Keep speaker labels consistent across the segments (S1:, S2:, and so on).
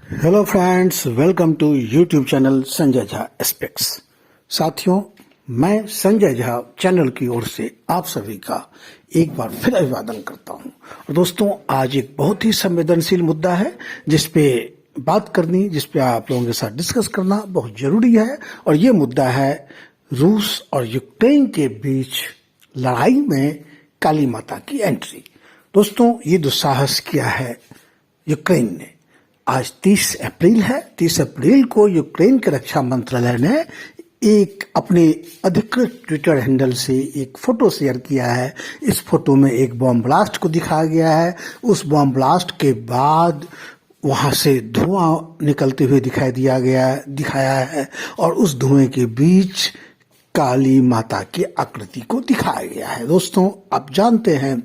S1: Hello friends, welcome to YouTube channel Sanjay Jha aspects. साथियों, मैं Sanjay Jha channel की ओर से आप सभी का एक बार फिर अभिवादन करता हूं। और दोस्तों, आज एक बहुत ही संवेदनशील मुद्दा है जिस पे बात करनी, जिस पे आप लोगों के साथ डिस्कस करना बहुत जरूरी है। और ये मुद्दा है रूस और यूक्रेन के बीच लड़ाई में काली माता की एंट्री। दोस्तों, ये दुस्साहस किया है यूक्रेन ने। आज 30 अप्रैल है। 30 अप्रैल को यूक्रेन के रक्षा मंत्रालय ने एक अपने अधिकृत ट्विटर हैंडल से एक फोटो शेयर किया है। इस फोटो में एक बॉम्ब ब्लास्ट को दिखाया गया है। उस बॉम्ब ब्लास्ट के बाद वहां से धुआं निकलते हुए दिखाया है और उस धुएं के बीच काली माता की आकृति को दिखाया गया है। दोस्तों, आप जानते हैं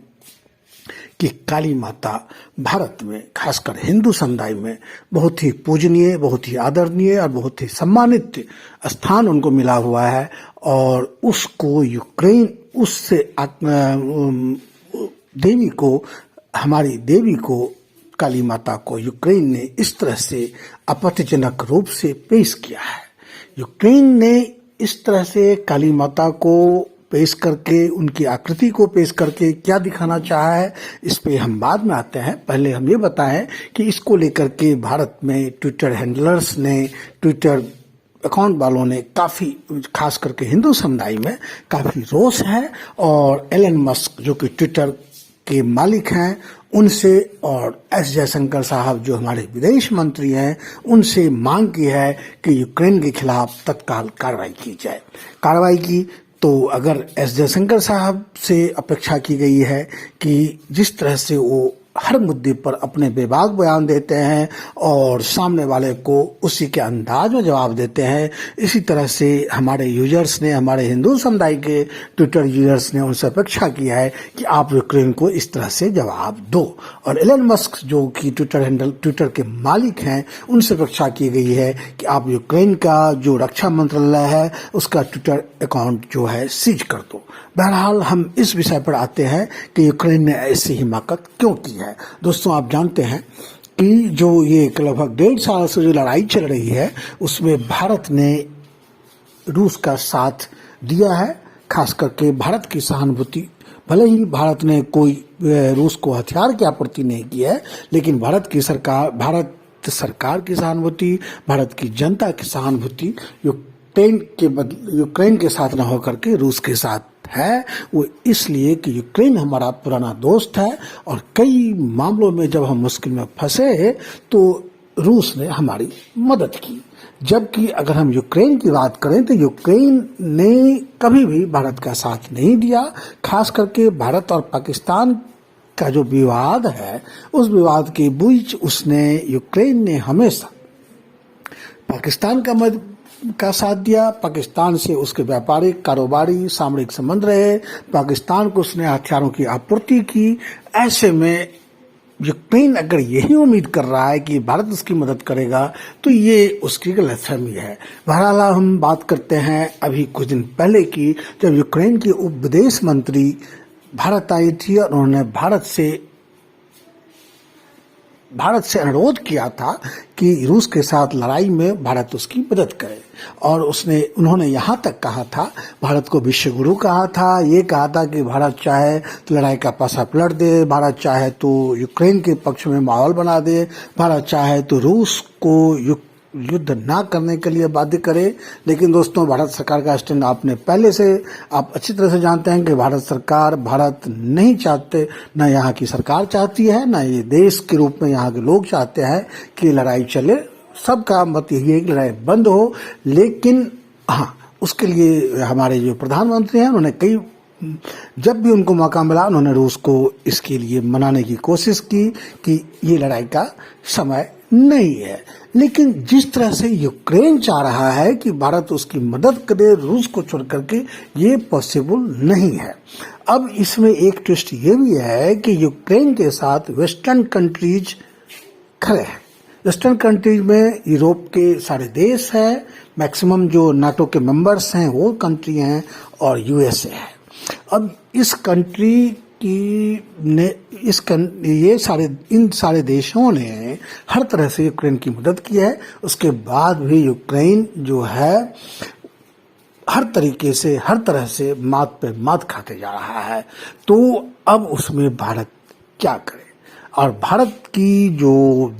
S1: कि काली माता भारत में, खासकर हिंदू समुदाय में, बहुत ही पूजनीय, बहुत ही आदरणीय और बहुत ही सम्मानित स्थान उनको मिला हुआ है। और उसको यूक्रेन, उससे देवी को, हमारी देवी को, काली माता को यूक्रेन ने इस तरह से आपत्तिजनक रूप से पेश किया है। यूक्रेन ने इस तरह से काली माता को पेश करके, उनकी आकृति को पेश करके क्या दिखाना चाहा है, इस पे हम बाद में आते हैं। पहले हम ये बताएं कि इसको लेकर के भारत में ट्विटर हैंडलर्स ने, ट्विटर अकाउंट वालों ने काफ़ी, खास करके हिंदू समुदाय में काफ़ी रोष है। और एलन मस्क, जो कि ट्विटर के मालिक हैं, उनसे और एस जयशंकर साहब, जो हमारे विदेश मंत्री हैं, उनसे मांग की है कि यूक्रेन के खिलाफ तत्काल कार्रवाई की जाए। कार्रवाई की तो अगर एस जयशंकर साहब से अपेक्षा की गई है कि जिस तरह से वो हर मुद्दे पर अपने बेबाक बयान देते हैं और सामने वाले को उसी के अंदाज में जवाब देते हैं, इसी तरह से हमारे यूजर्स ने, हमारे हिंदू समुदाय के ट्विटर यूजर्स ने उनसे अपेक्षा किया है कि आप यूक्रेन को इस तरह से जवाब दो। और एलन मस्क, जो कि ट्विटर के मालिक हैं, उनसे अपेक्षा की गई है कि आप यूक्रेन का जो रक्षा मंत्रालय है उसका ट्विटर अकाउंट जो है सीज कर दो। बहरहाल, हम इस विषय पर आते हैं कि यूक्रेन ने ऐसी हिमाकत क्यों की है। दोस्तों, आप जानते हैं कि जो ये लगभग 1.5 साल से जो लड़ाई चल रही है, उसमें भारत ने रूस का साथ दिया है। खास करके भारत की सहानुभूति, भले ही भारत ने कोई रूस को हथियार की आपूर्ति नहीं की है, लेकिन भारत सरकार की सहानुभूति, भारत की जनता की सहानुभूति यूक्रेन के साथ न होकर के रूस के साथ है। वो इसलिए कि यूक्रेन हमारा पुराना दोस्त है और कई मामलों में जब हम मुश्किल में फंसे तो रूस ने हमारी मदद की। जबकि अगर हम यूक्रेन की बात करें तो यूक्रेन ने कभी भी भारत का साथ नहीं दिया। खास करके भारत और पाकिस्तान का जो विवाद है, उस विवाद के बीच यूक्रेन ने हमेशा पाकिस्तान का साथ दिया। पाकिस्तान से उसके व्यापारिक, कारोबारी, सामरिक संबंध रहे। पाकिस्तान को उसने हथियारों की आपूर्ति की। ऐसे में यूक्रेन अगर यही उम्मीद कर रहा है कि भारत उसकी मदद करेगा तो ये उसकी गलतफहमी है। बहरहाल, हम बात करते हैं अभी कुछ दिन पहले की, जब यूक्रेन की उप विदेश मंत्री भारत आई थी और उन्होंने भारत से अनुरोध किया था कि रूस के साथ लड़ाई में भारत उसकी मदद करे। और उन्होंने यहाँ तक कहा था, भारत को विश्व गुरु कहा था, ये कहा था कि भारत चाहे तो लड़ाई का पासा पलट दे, भारत चाहे तो यूक्रेन के पक्ष में माहौल बना दे, भारत चाहे तो रूस को युद्ध ना करने के लिए बाध्य करे। लेकिन दोस्तों, भारत सरकार का स्टैंड आप अच्छी तरह से जानते हैं कि भारत नहीं चाहते, न यहाँ की सरकार चाहती है, न ये देश के रूप में यहाँ के लोग चाहते हैं कि लड़ाई चले। सबका मत यही है कि लड़ाई बंद हो। लेकिन हाँ, उसके लिए हमारे जो प्रधानमंत्री हैं, उन्होंने जब भी उनको मौका मिला, उन्होंने रूस को इसके लिए मनाने की कोशिश की कि ये लड़ाई का समय नहीं है। लेकिन जिस तरह से यूक्रेन चाह रहा है कि भारत उसकी मदद करे रूस को छोड़ करके, ये पॉसिबल नहीं है। अब इसमें एक ट्विस्ट ये भी है कि यूक्रेन के साथ वेस्टर्न कंट्रीज खड़े हैं। वेस्टर्न कंट्रीज में यूरोप के सारे देश हैं, मैक्सिमम जो नाटो के मेंबर्स हैं वो कंट्री हैं, और यूएसए है। अब इस कंट्री इन सारे देशों ने हर तरह से यूक्रेन की मदद की है। उसके बाद भी यूक्रेन जो है हर तरीके से, हर तरह से मात पे मात खाते जा रहा है। तो अब उसमें भारत क्या करे? और भारत की जो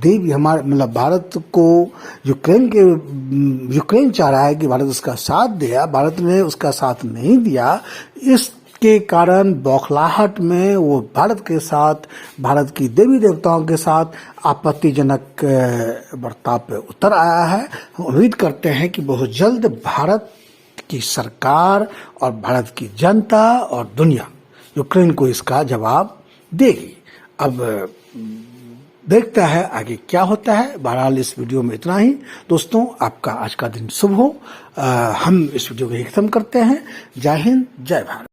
S1: देवी, हमारे मतलब भारत को यूक्रेन चाह रहा है कि भारत उसका साथ दिया, भारत ने उसका साथ नहीं दिया। इसके कारण बौखलाहट में वो भारत के साथ, भारत की देवी देवताओं के साथ आपत्तिजनक बर्ताव पे उतर आया है। उम्मीद करते हैं कि बहुत जल्द भारत की सरकार और भारत की जनता और दुनिया यूक्रेन को इसका जवाब देगी। अब देखता है आगे क्या होता है। बहरहाल इस वीडियो में इतना ही। दोस्तों, आपका आज का दिन शुभ हो। हम इस वीडियो को खत्म करते हैं। जय हिंद, जय भारत।